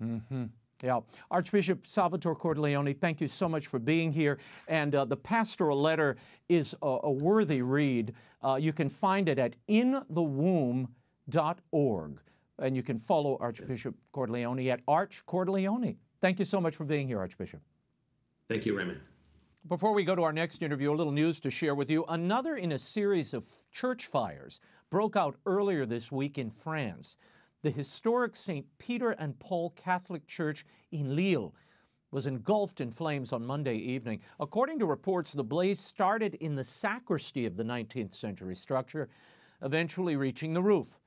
Mm-hmm. Yeah. Archbishop Salvatore Cordileone, thank you so much for being here. And the pastoral letter is a worthy read. You can find it at inthewomb.org. And you can follow Archbishop Cordileone at ArchCordileone. Thank you so much for being here, Archbishop. Thank you, Raymond. Before we go to our next interview, a little news to share with you. Another in a series of church fires broke out earlier this week in France. The historic St. Peter and Paul Catholic Church in Lille was engulfed in flames on Monday evening. According to reports, the blaze started in the sacristy of the 19th century structure, eventually reaching the roof.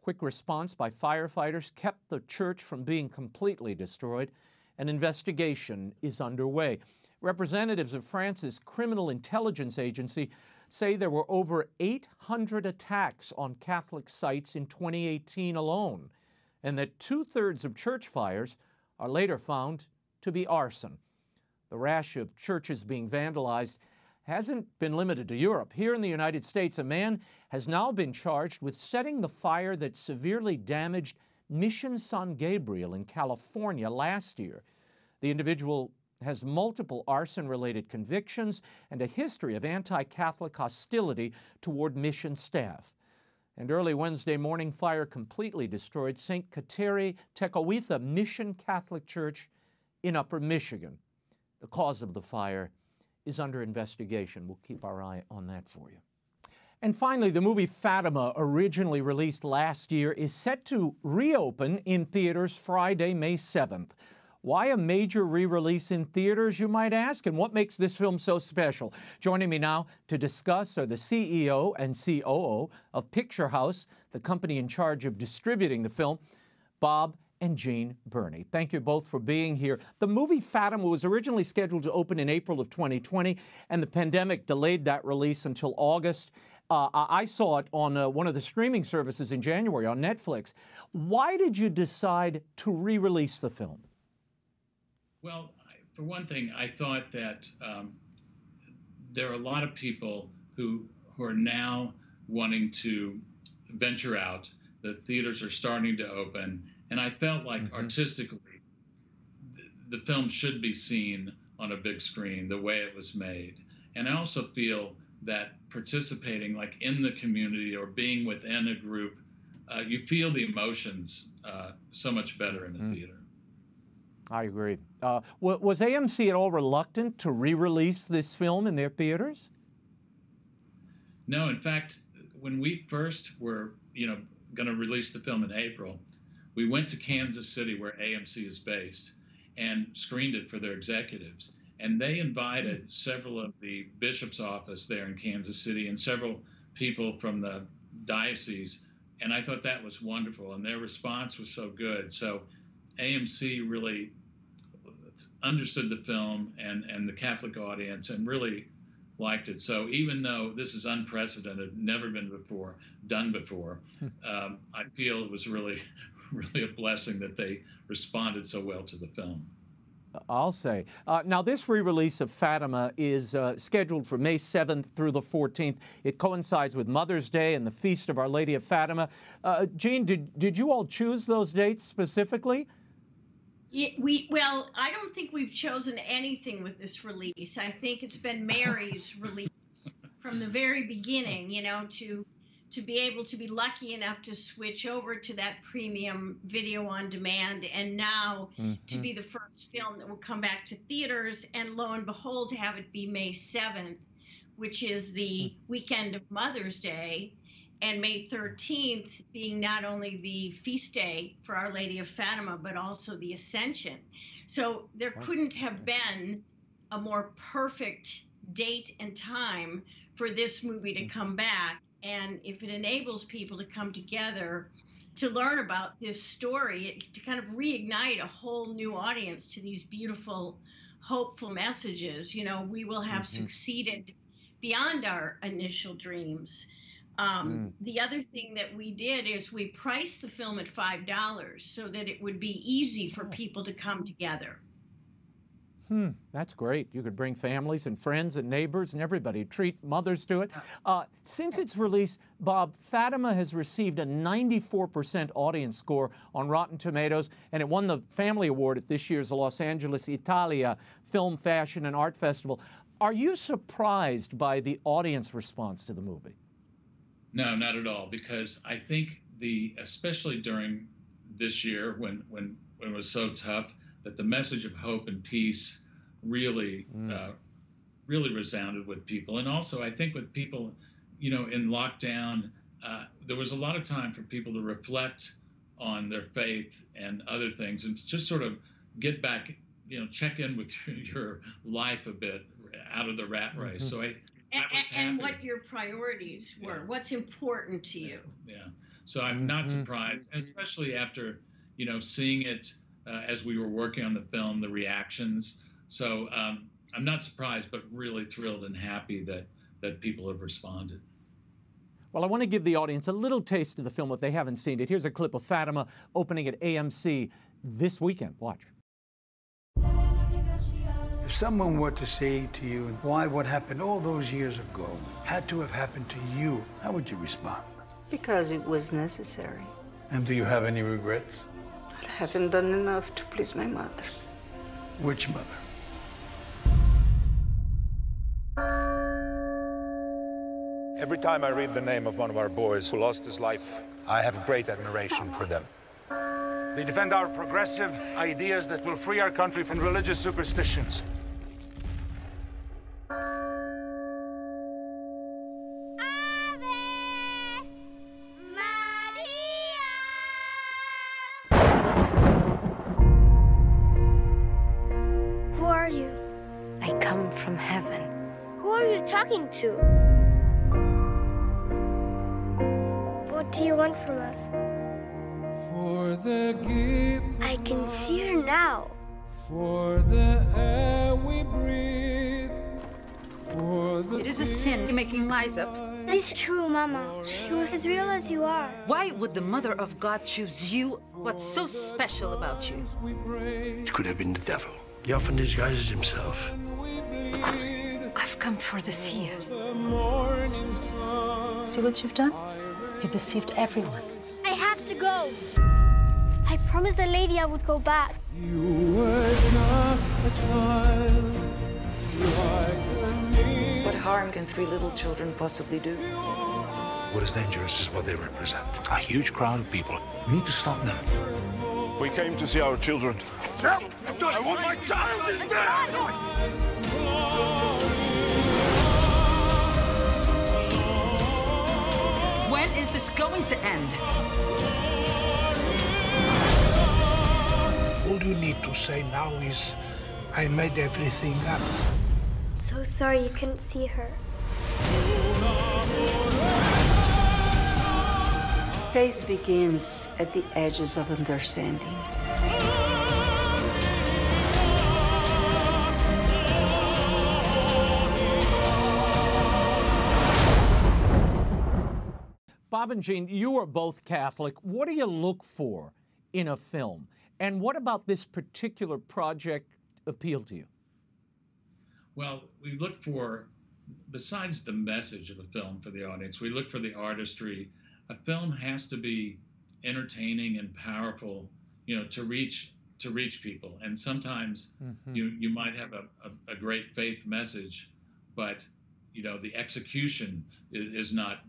Quick response by firefighters kept the church from being completely destroyed. An investigation is underway. Representatives of France's criminal intelligence agency say there were over 800 attacks on Catholic sites in 2018 alone, and that 2/3 of church fires are later found to be arson. The rash of churches being vandalized hasn't been limited to Europe. Here in the United States, a man has now been charged with setting the fire that severely damaged Mission San Gabriel in California last year. The individual has multiple arson-related convictions and a history of anti-Catholic hostility toward mission staff. And early Wednesday morning, fire completely destroyed St. Kateri Tekakwitha Mission Catholic Church in Upper Michigan. The cause of the fire is under investigation. We'll keep our eye on that for you. And finally, the movie Fatima, originally released last year, is set to reopen in theaters Friday, May 7th. Why a major re-release in theaters, you might ask, and what makes this film so special? Joining me now to discuss are the CEO and COO of Picturehouse, the company in charge of distributing the film, Bob and JEANNE BERNEY. Thank you both for being here. The movie Fatima was originally scheduled to open in April of 2020, and the pandemic delayed that release until August. I saw it on one of the streaming services in January on Netflix. Why did you decide to re-release the film? Well, for one thing, I thought that there are a lot of people who are now wanting to venture out. The theaters are starting to open, and I felt like artistically, the film should be seen on a big screen the way it was made. And I also feel that participating, like in the community or being within a group, you feel the emotions so much better in a theater. I agree. Was AMC at all reluctant to re-release this film in their theaters? No, in fact, when we first were, going to release the film in April, we went to Kansas City, where AMC is based, and screened it for their executives. And they invited several of the bishop's office there in Kansas City and several people from the diocese. And I thought that was wonderful. And their response was so good. So AMC really understood the film and the Catholic audience and really liked it. So even though this is unprecedented, never been done before, I feel it was really, really a blessing that they responded so well to the film. I'll say. Now, this re-release of Fatima is scheduled for May 7th through the 14th. It coincides with Mother's Day and the Feast of Our Lady of Fatima. Jeanne, did you all choose those dates specifically? Well, I don't think we've chosen anything with this release. I think it's been Mary's release from the very beginning, you know, to be able to be lucky enough to switch over to that premium video on demand, and now to be the first film that will come back to theaters, and lo and behold, to have it be May 7th, which is the weekend of Mother's Day, and May 13th being not only the feast day for Our Lady of Fatima, but also the Ascension. So there couldn't have been a more perfect date and time for this movie to come back. And if it enables people to come together to learn about this story, to kind of reignite a whole new audience to these beautiful, hopeful messages, you know, we will have succeeded beyond our initial dreams. The other thing that we did is we priced the film at $5 so that it would be easy for people to come together. That's great. You could bring families and friends and neighbors and everybody, treat mothers to it. Since its release, Bob, Fatima has received a 94% audience score on Rotten Tomatoes, and it won the Family Award at this year's Los Angeles, Italia Film, Fashion, and Art Festival. Are you surprised by the audience response to the movie? No, not at all, because I think especially during this year when it was so tough, that the message of hope and peace really really resounded with people. And also, I think with people, you know, in lockdown, there was a lot of time for people to reflect on their faith and other things, and just sort of get back, you know, check in with your life a bit out of the rat race. So I was happy. And what your priorities were, what's important to you. Yeah. So I'm not surprised, and especially after, you know, seeing it as we were working on the film, the reactions. So I'm not surprised, but really thrilled and happy that people have responded. Well, I want to give the audience a little taste of the film if they haven't seen it. Here's a clip of Fatima opening at AMC this weekend. Watch. If someone were to say to you, why what happened all those years ago had to have happened to you, how would you respond? Because it was necessary. And do you have any regrets? I haven't done enough to please my mother. Which mother? Every time I read the name of one of our boys who lost his life, I have great admiration for them. They defend our progressive ideas that will free our country from religious superstitions. Who are you? I come from heaven. Who are you talking to? What do you want from us? For the gift I can see her now. For the air we breathe. For the it is a sin making lies up. It's true, Mama. She was as real as you are. Why would the Mother of God choose you? What's so special about you? It could have been the devil. He often disguises himself. I've come for the seers. See what you've done? You deceived everyone. I have to go. I promised the lady I would go back. You were just a child. What harm can 3 little children possibly do? What is dangerous is what they represent. A huge crowd of people. We need to stop them. We came to see our children. I want my child is dead! When is this going to end? All you need to say now is, I made everything up. I'm so sorry you couldn't see her. Faith begins at the edges of understanding. Bob and Jeanne, you are both Catholic. What do you look for in a film. And what about this particular project appealed to you? Well, we look for, besides the message of a film for the audience, we look for the artistry. A film has to be entertaining and powerful, to reach people. And sometimes you might have a great faith message, but the execution is not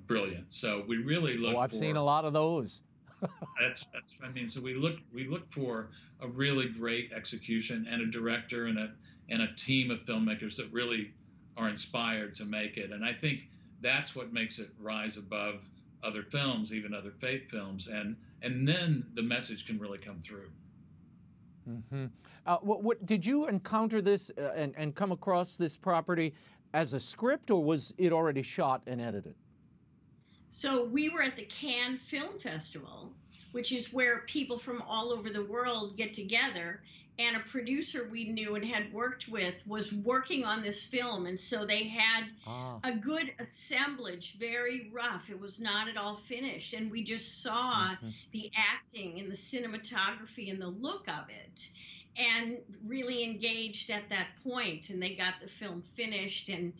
brilliant. So we really look. I've seen a lot of those. That's what I mean. So we look for a really great execution and a director and a team of filmmakers that really are inspired to make it. And I think that's what makes it rise above other films, even other faith films, and then the message can really come through. What did you encounter this and come across this property as a script, or was it already shot and edited? So we were at the Cannes Film Festival, which is where people from all over the world get together, and a producer we knew and had worked with was working on this film, and so they had a good assemblage, very rough. It was not at all finished, and we just saw the acting and the cinematography and the look of it, and really engaged at that point, and they got the film finished, and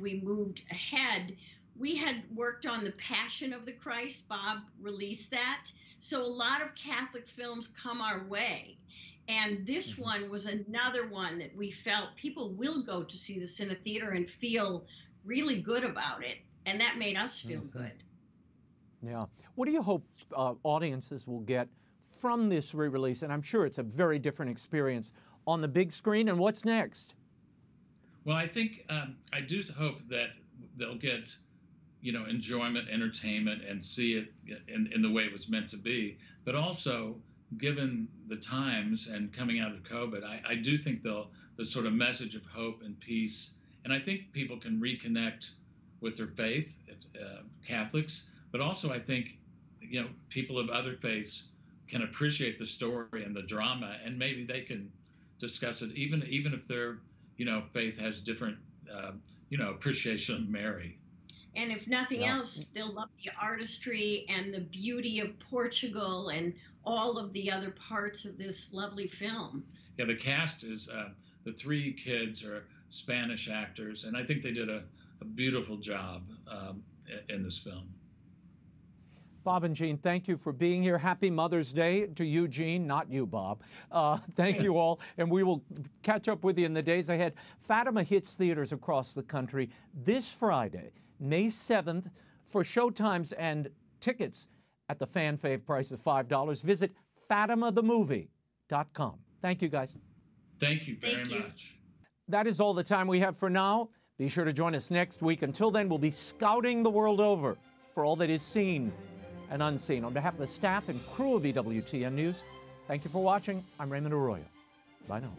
we moved ahead. We had worked on The Passion of the Christ. Bob released that. So a lot of Catholic films come our way. And this one was another one that we felt people will go to see this in a theater and feel really good about it. And that made us feel good. Yeah. What do you hope audiences will get from this re-release? And I'm sure it's a very different experience on the big screen. And what's next? Well, I think I do hope that they'll get enjoyment, entertainment, and see it in the way it was meant to be. But also, given the times and coming out of COVID, I do think the sort of message of hope and peace, and I think people can reconnect with their faith, Catholics, but also I think, people of other faiths can appreciate the story and the drama, and maybe they can discuss it, even if their, faith has different, appreciation of Mary. And if nothing else, they'll love the artistry and the beauty of Portugal and all of the other parts of this lovely film. Yeah, the cast is, the three kids are Spanish actors, and I think they did a beautiful job in this film. Bob and Jean, thank you for being here. Happy Mother's Day to you, Jean, not you, Bob. Thank you all, and we will catch up with you in the days ahead. Fatima hits theaters across the country this Friday, May 7th. For showtimes and tickets at the fan fave price of $5, visit fatimathemovie.com. Thank you, guys. Thank you very much. That is all the time we have for now. Be sure to join us next week. Until then, we'll be scouting the world over for all that is seen and unseen. On behalf of the staff and crew of EWTN News, thank you for watching. I'm Raymond Arroyo. Bye now.